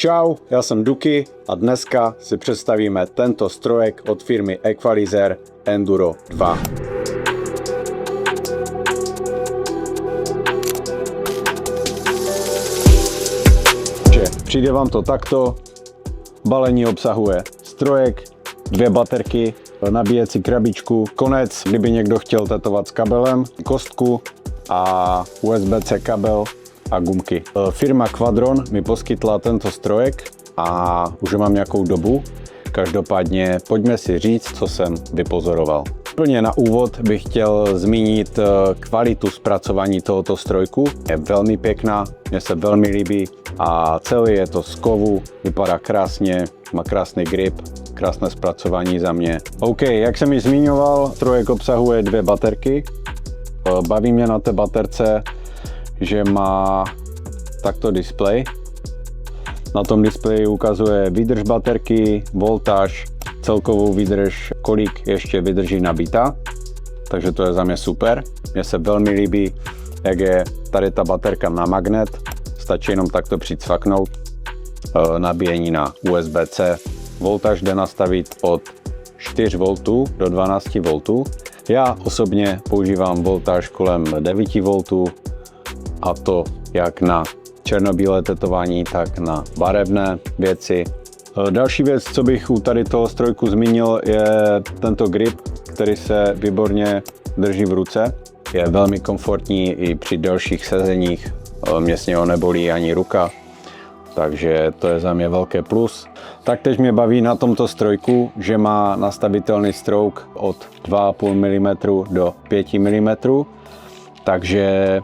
Čau, já jsem Duky a dneska si představíme tento strojek od firmy Equalizer Enduro 2. Přijde vám to takto, balení obsahuje strojek, 2 baterky, nabíjecí krabičku, konec, kdyby někdo chtěl tetovat s kabelem, kostku a USB-C kabel a gumky. Firma Quadron mi poskytla tento strojek a už ho mám nějakou dobu. Každopádně pojďme si říct, co jsem vypozoroval. Úplně na úvod bych chtěl zmínit kvalitu zpracování tohoto strojku. Je velmi pěkná, mně se velmi líbí a celý je to z kovu, vypadá krásně, má krásný grip, krásné zpracování za mě. OK, jak jsem již zmiňoval, strojek obsahuje 2 baterky. Baví mě na té baterce, že má takto displej. Na tom displeji ukazuje výdrž baterky, voltáž, celkovou výdrž, kolik ještě vydrží nabita. Takže to je za mě super. Mně se velmi líbí, jak je tady ta baterka na magnet. Stačí jenom takto přicvaknout. Nabíjení na USB-C. Voltáž jde nastavit od 4 V do 12 V. Já osobně používám voltáž kolem 9 V. A to jak na černobílé tetování, tak na barevné věci. Další věc, co bych u tady toho strojku zmínil, je tento grip, který se výborně drží v ruce. Je velmi komfortní i při delších sezeních. Mě s něho nebolí ani ruka, takže to je za mě velké plus. Taktéž mě baví na tomto strojku, že má nastavitelný stroke od 2,5 mm do 5 mm, takže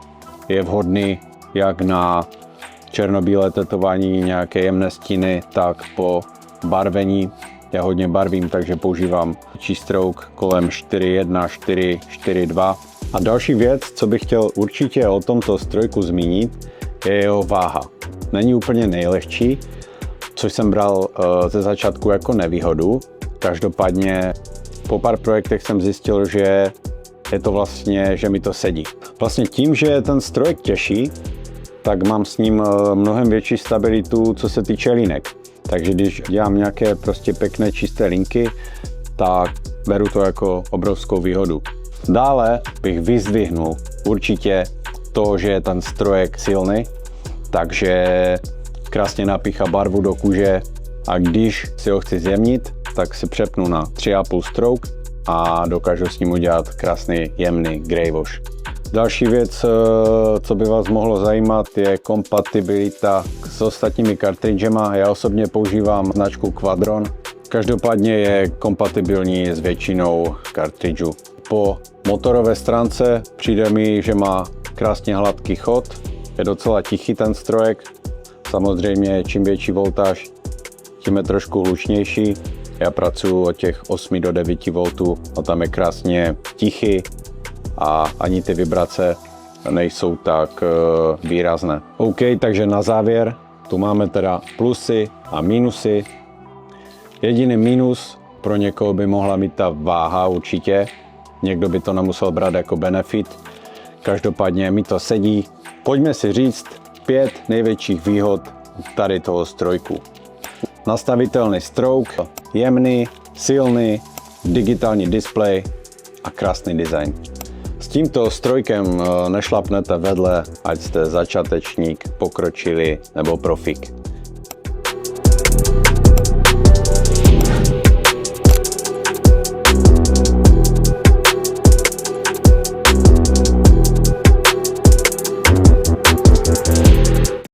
je vhodný jak na černobílé tetování, nějaké jemné stíny, tak po barvení. Já hodně barvím, takže používám stroke kolem 4.1, 4.2. A další věc, co bych chtěl určitě o tomto strojku zmínit, je jeho váha. Není úplně nejlehčí, což jsem bral ze začátku jako nevýhodu. Každopádně po pár projektech jsem zjistil, že je to vlastně, že mi to sedí. Vlastně tím, že je ten strojek těžší, tak mám s ním mnohem větší stabilitu, co se týče linek. Takže když dělám nějaké prostě pěkné čisté linky, tak beru to jako obrovskou výhodu. Dále bych vyzdvihnul určitě to, že je ten strojek silný, takže krásně napíchá barvu do kůže a když si ho chci zjemnit, tak si přepnu na 3,5 stroke a dokážu s ním udělat krásný jemný grey wash. Další věc, co by vás mohlo zajímat, je kompatibilita s ostatními kartridžema. Já osobně používám značku Quadron. Každopádně je kompatibilní s většinou kartridžů. Po motorové stránce přijde mi, že má krásně hladký chod. Je docela tichý ten strojek. Samozřejmě čím větší voltáž, tím je trošku hlučnější. Já pracuji od těch 8 do 9 V a tam je krásně tichý. A ani ty vibrace nejsou tak výrazné. OK, takže na závěr tu máme teda plusy a minusy. Jediný minus pro někoho by mohla mít ta váha určitě. Někdo by to nemusel brát jako benefit. Každopádně mi to sedí. Pojďme si říct 5 největších výhod tady toho strojku. Nastavitelný stroke, jemný, silný, digitální displej a krásný design. S tímto strojkem nešlapnete vedle, ať jste začátečník, pokročilý nebo profík.